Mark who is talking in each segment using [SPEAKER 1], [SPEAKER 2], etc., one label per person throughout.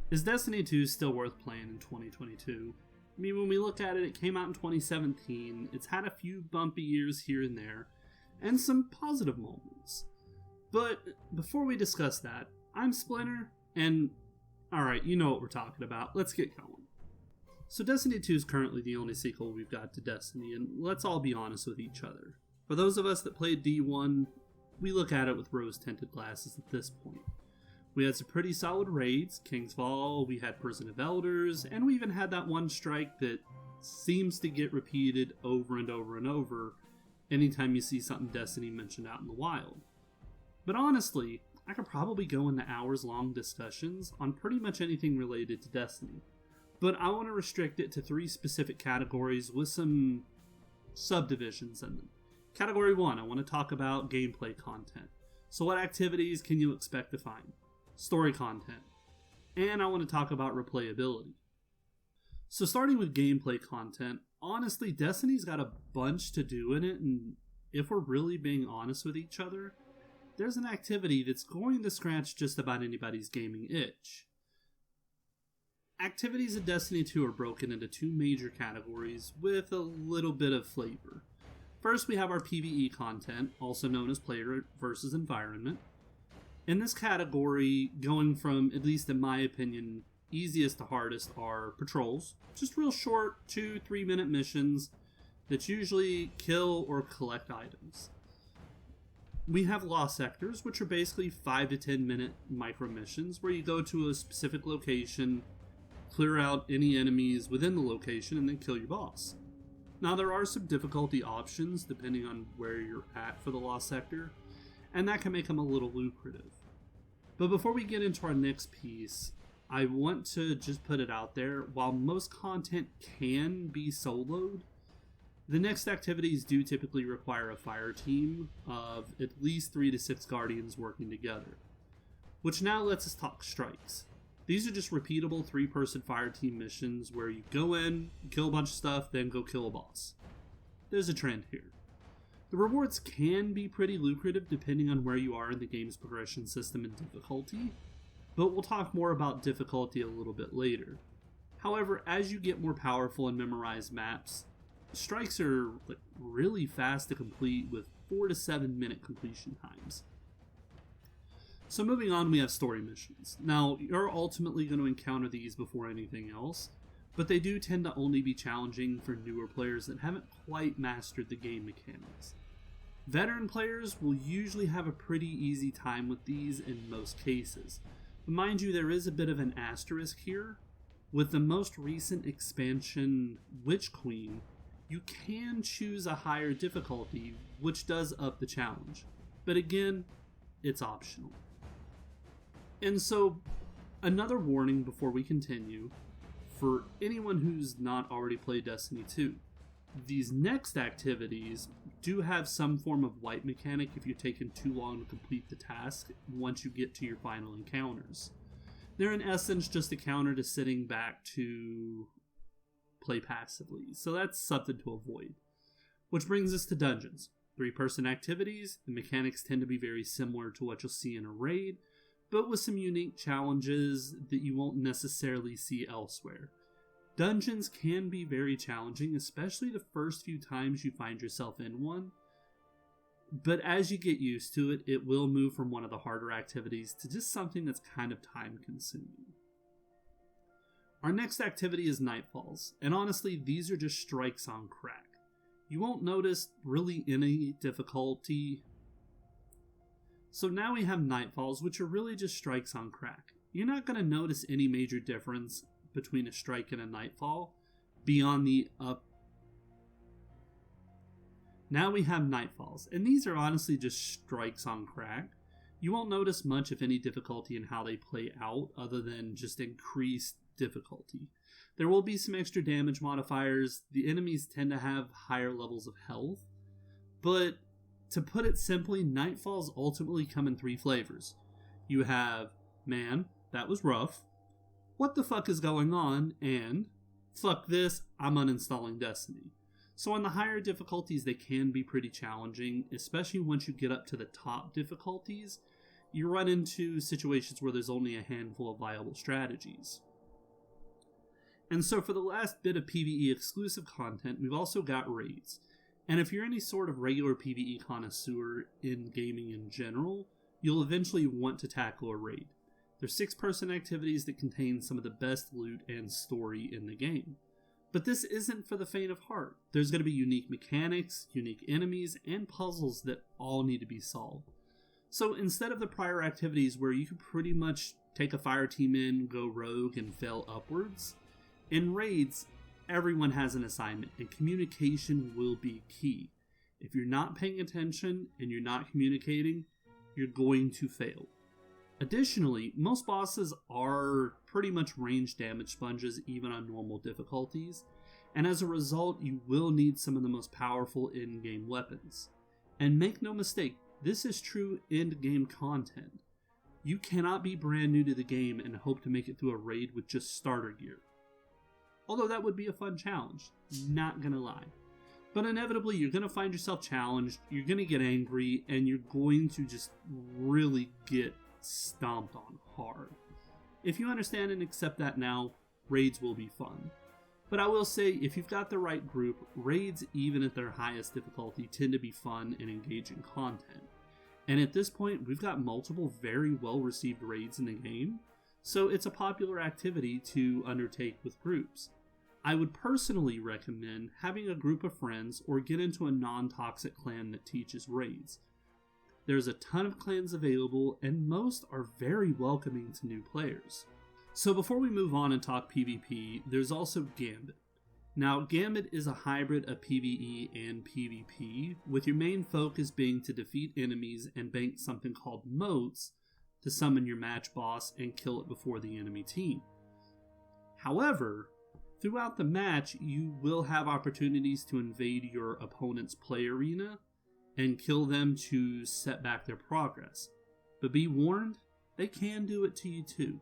[SPEAKER 1] Is Destiny 2 still worth playing in 2022? I mean, when we look at it, it came out in 2017, it's had a few bumpy years here and there, and some positive moments. But before we discuss that, I'm Splinter, and alright, you know what we're talking about, let's get going. So Destiny 2 is currently the only sequel we've got to Destiny, and let's all be honest with each other. For those of us that played D1, we look at it with rose-tinted glasses at this point. We had some pretty solid raids, King's Fall, we had Prison of Elders, and we even had that one strike that seems to get repeated over and over and over anytime you see something Destiny mentioned out in the wild. But honestly, I could probably go into hours-long discussions on pretty much anything related to Destiny. But I want to restrict it to 3 specific categories with some subdivisions in them. Category 1, I want to talk about gameplay content. So what activities can you expect to find? Story content, and I want to talk about replayability. So starting with gameplay content, honestly, Destiny's got a bunch to do in it, and if we're really being honest with each other, there's an activity that's going to scratch just about anybody's gaming itch. Activities in Destiny 2 are broken into 2 major categories with a little bit of flavor. First, we have our PvE content, also known as player versus environment. In this category, going from, at least in my opinion, easiest to hardest are patrols. Just real short 2-3 minute missions that usually kill or collect items. We have lost sectors, which are basically 5 to 10 minute micro missions where you go to a specific location, clear out any enemies within the location, and then kill your boss. Now there are some difficulty options depending on where you're at for the lost sector, and that can make them a little lucrative. But before we get into our next piece, I want to just put it out there, while most content can be soloed, the next activities do typically require a fire team of at least 3 to 6 guardians working together. Which now lets us talk strikes. These are just repeatable 3-person fire team missions where you go in, kill a bunch of stuff, then go kill a boss. There's a trend here. The rewards can be pretty lucrative depending on where you are in the game's progression system and difficulty, but we'll talk more about difficulty a little bit later. However, as you get more powerful and memorize maps, strikes are really fast to complete with 4 to 7 minute completion times. So moving on, we have story missions. Now, you're ultimately going to encounter these before anything else, but they do tend to only be challenging for newer players that haven't quite mastered the game mechanics. Veteran players will usually have a pretty easy time with these in most cases. But mind you, there is a bit of an asterisk here. With the most recent expansion, Witch Queen, you can choose a higher difficulty, which does up the challenge. But again, it's optional. And so, another warning before we continue, for anyone who's not already played Destiny 2. These next activities do have some form of wipe mechanic if you're taking too long to complete the task once you get to your final encounters. They're in essence just a counter to sitting back to play passively, so that's something to avoid. Which brings us to dungeons. 3-person activities, the mechanics tend to be very similar to what you'll see in a raid, but with some unique challenges that you won't necessarily see elsewhere. Dungeons can be very challenging, especially the first few times you find yourself in one, but as you get used to it, it will move from one of the harder activities to just something that's kind of time consuming. Our next activity is Nightfalls, and honestly, these are just strikes on crack. You won't notice really any difficulty. So now we have Nightfalls, which are really just strikes on crack. You're not going to notice any major difference between a strike and a Nightfall beyond the up. Now we have Nightfalls, and these are honestly just strikes on crack. You won't notice much, if any, difficulty in how they play out other than just increased difficulty. There will be some extra damage modifiers. The enemies tend to have higher levels of health, but to put it simply, Nightfalls ultimately come in 3 flavors. You have, man, that was rough, what the fuck is going on, and fuck this, I'm uninstalling Destiny. So on the higher difficulties, they can be pretty challenging, especially once you get up to the top difficulties. you run into situations where there's only a handful of viable strategies. And so for the last bit of PvE exclusive content, we've also got raids. And if you're any sort of regular PvE connoisseur in gaming in general, you'll eventually want to tackle a raid. They're 6-person activities that contain some of the best loot and story in the game. But this isn't for the faint of heart. There's going to be unique mechanics, unique enemies, and puzzles that all need to be solved. So instead of the prior activities where you could pretty much take a fire team in, go rogue, and fail upwards, in raids, everyone has an assignment, and communication will be key. If you're not paying attention and you're not communicating, you're going to fail. Additionally, most bosses are pretty much range damage sponges even on normal difficulties, and as a result, you will need some of the most powerful in-game weapons. And make no mistake, this is true end-game content. You cannot be brand new to the game and hope to make it through a raid with just starter gear. Although that would be a fun challenge, not gonna lie. But inevitably, you're gonna find yourself challenged, you're gonna get angry, and you're going to just really get stomped on hard. If you understand and accept that now, raids will be fun. But I will say, if you've got the right group, raids, even at their highest difficulty, tend to be fun and engaging content. And at this point, we've got multiple very well-received raids in the game, so it's a popular activity to undertake with groups. I would personally recommend having a group of friends or get into a non-toxic clan that teaches raids. There's a ton of clans available, and most are very welcoming to new players. So before we move on and talk PvP, there's also Gambit. Now, Gambit is a hybrid of PvE and PvP, with your main focus being to defeat enemies and bank something called motes to summon your match boss and kill it before the enemy team. However, throughout the match, you will have opportunities to invade your opponent's play arena and kill them to set back their progress. But be warned, they can do it to you too.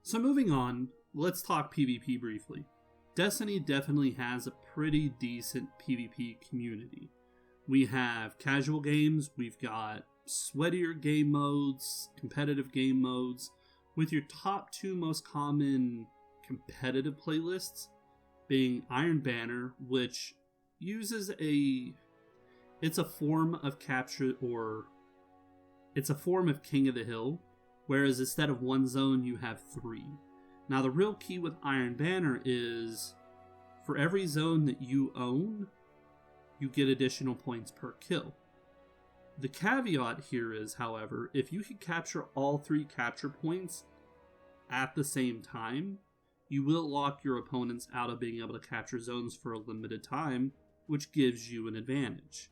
[SPEAKER 1] So moving on, let's talk PvP briefly. Destiny definitely has a pretty decent PvP community. We have casual games, we've got sweatier game modes, competitive game modes, with your top 2 most common competitive playlists being Iron Banner, which uses it's a form of capture, or it's a form of King of the Hill, whereas instead of 1 zone you have 3. Now the real key with Iron Banner is for every zone that you own, you get additional points per kill. The caveat here is, however, if you can capture all 3 capture points at the same time, you will lock your opponents out of being able to capture zones for a limited time, which gives you an advantage.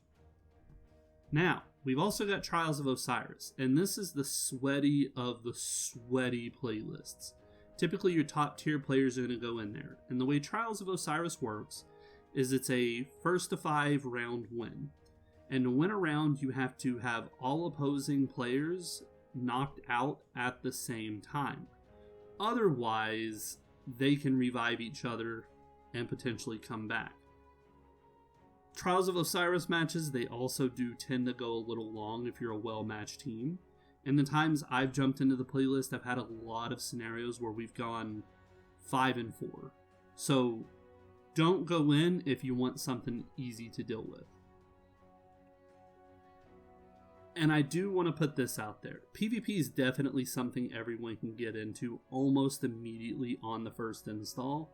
[SPEAKER 1] Now, we've also got Trials of Osiris, and this is the sweaty of the sweaty playlists. Typically, your top tier players are going to go in there, and the way Trials of Osiris works is it's a first to 5 round win. And to win a round, you have to have all opposing players knocked out at the same time. Otherwise, they can revive each other and potentially come back. Trials of Osiris matches, they also do tend to go a little long if you're a well-matched team. And the times I've jumped into the playlist, I've had a lot of scenarios where we've gone 5 and 4. So don't go in if you want something easy to deal with. And I do want to put this out there. PvP is definitely something everyone can get into almost immediately on the first install.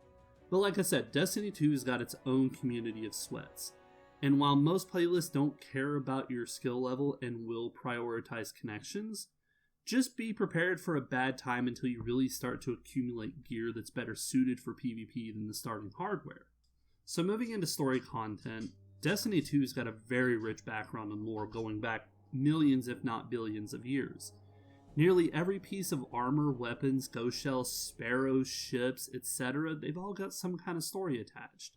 [SPEAKER 1] But like I said, Destiny 2 has got its own community of sweats. And while most playlists don't care about your skill level and will prioritize connections, just be prepared for a bad time until you really start to accumulate gear that's better suited for PvP than the starting hardware. So moving into story content, Destiny 2's got a very rich background and lore going back millions if not billions of years. Nearly every piece of armor, weapons, ghost shells, sparrows, ships, etc., they've all got some kind of story attached.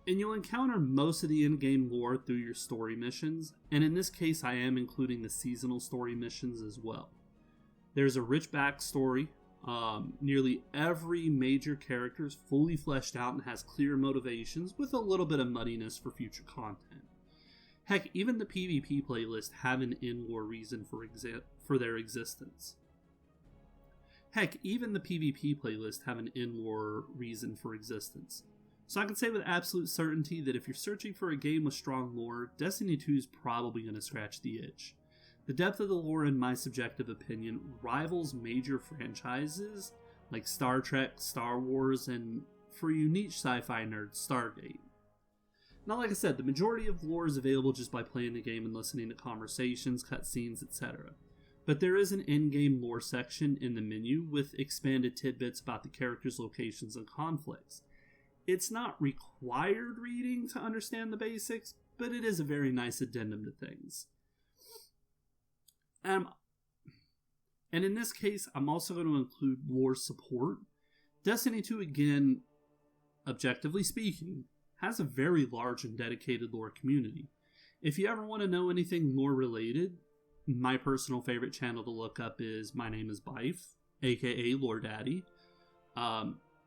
[SPEAKER 1] And you'll encounter most of the in-game lore through your story missions, and in this case I am including the seasonal story missions as well. There's a rich backstory. Nearly every major character is fully fleshed out and has clear motivations with a little bit of muddiness for future content. Heck, even the PvP playlist have an in-lore reason for their existence. So I can say with absolute certainty that if you're searching for a game with strong lore, Destiny 2 is probably going to scratch the itch. The depth of the lore, in my subjective opinion, rivals major franchises like Star Trek, Star Wars, and for you niche sci-fi nerds, Stargate. Now, like I said, the majority of lore is available just by playing the game and listening to conversations, cutscenes, etc. But there is an in-game lore section in the menu with expanded tidbits about the characters, locations, and conflicts. It's not required reading to understand the basics, but it is a very nice addendum to things. And in this case, I'm also going to include lore support. Destiny 2, again, objectively speaking, has a very large and dedicated lore community. If you ever want to know anything lore related, my personal favorite channel to look up is My Name is Bife, aka Lore Daddy.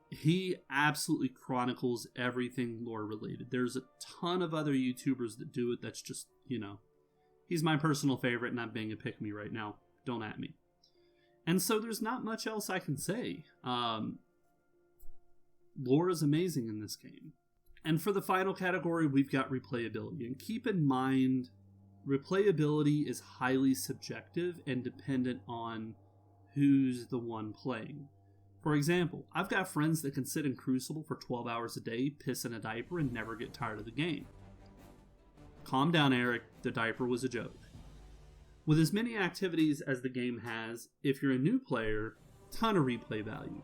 [SPEAKER 1] He absolutely chronicles everything lore related. There's a ton of other YouTubers that do it. That's just, he's my personal favorite, and I'm being a pick-me right now. Don't at me. And so there's not much else I can say. Lore is amazing in this game. And for the final category, we've got replayability. And keep in mind, replayability is highly subjective and dependent on who's the one playing. For example, I've got friends that can sit in Crucible for 12 hours a day, piss in a diaper, and never get tired of the game. Calm down, Eric. The diaper was a joke. With as many activities as the game has, if you're a new player, ton of replay value.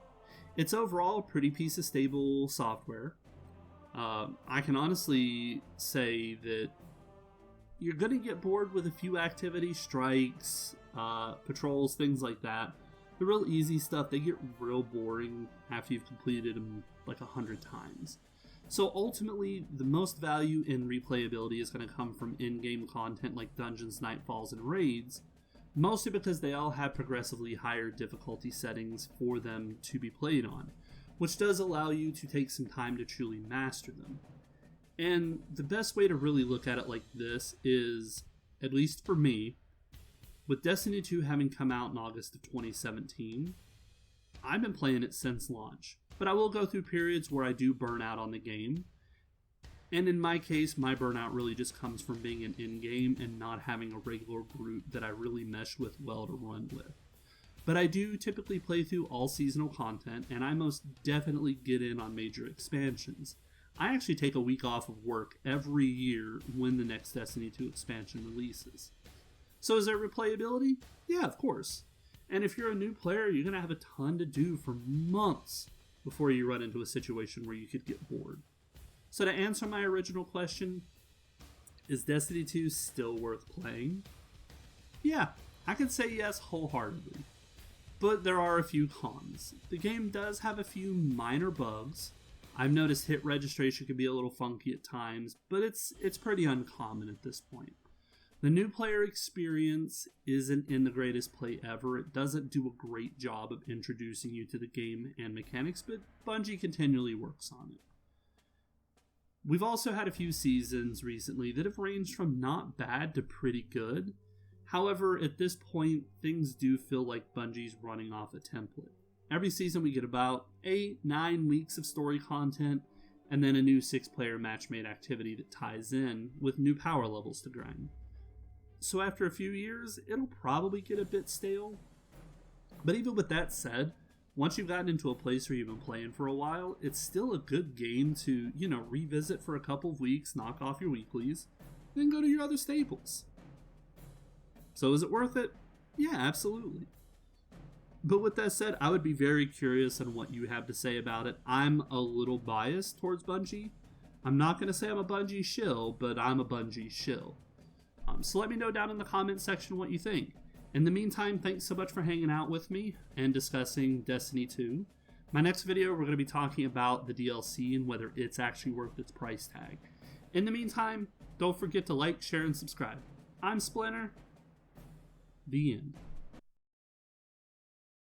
[SPEAKER 1] It's overall a pretty piece of stable software. I can honestly say that you're going to get bored with a few activities, strikes, patrols, things like that. The real easy stuff, they get real boring after you've completed them like 100 times. So ultimately, the most value in replayability is going to come from in-game content like dungeons, nightfalls, and raids, mostly because they all have progressively higher difficulty settings for them to be played on, which does allow you to take some time to truly master them. And the best way to really look at it like this is, at least for me, with Destiny 2 having come out in August of 2017, I've been playing it since launch. But I will go through periods where I do burn out on the game. And in my case, my burnout really just comes from being an in-game and not having a regular group that I really mesh with well to run with. But I do typically play through all seasonal content, and I most definitely get in on major expansions. I actually take a week off of work every year when the next Destiny 2 expansion releases. So is there replayability? Yeah, of course. And if you're a new player, you're going to have a ton to do for months before you run into a situation where you could get bored. So to answer my original question, is Destiny 2 still worth playing? Yeah, I can say yes wholeheartedly. But there are a few cons. The game does have a few minor bugs. I've noticed hit registration can be a little funky at times, but it's pretty uncommon at this point. The new player experience isn't in the greatest play ever. It doesn't do a great job of introducing you to the game and mechanics, but Bungie continually works on it. We've also had a few seasons recently that have ranged from not bad to pretty good. However, at this point, things do feel like Bungie's running off a template. Every season we get about 8-9 weeks of story content, and then a new 6-player match-made activity that ties in with new power levels to grind. So after a few years, it'll probably get a bit stale. But even with that said, once you've gotten into a place where you've been playing for a while, it's still a good game to, revisit for a couple of weeks, knock off your weeklies, then go to your other staples. So is it worth it? Yeah, absolutely. But with that said, I would be very curious on what you have to say about it. I'm a little biased towards Bungie. I'm not going to say I'm a Bungie shill, but I'm a Bungie shill. So let me know down in the comments section what you think. In the meantime, thanks so much for hanging out with me and discussing Destiny 2. My next video, we're going to be talking about the DLC and whether it's actually worth its price tag. In the meantime, don't forget to like, share, and subscribe. I'm Splinter. The end.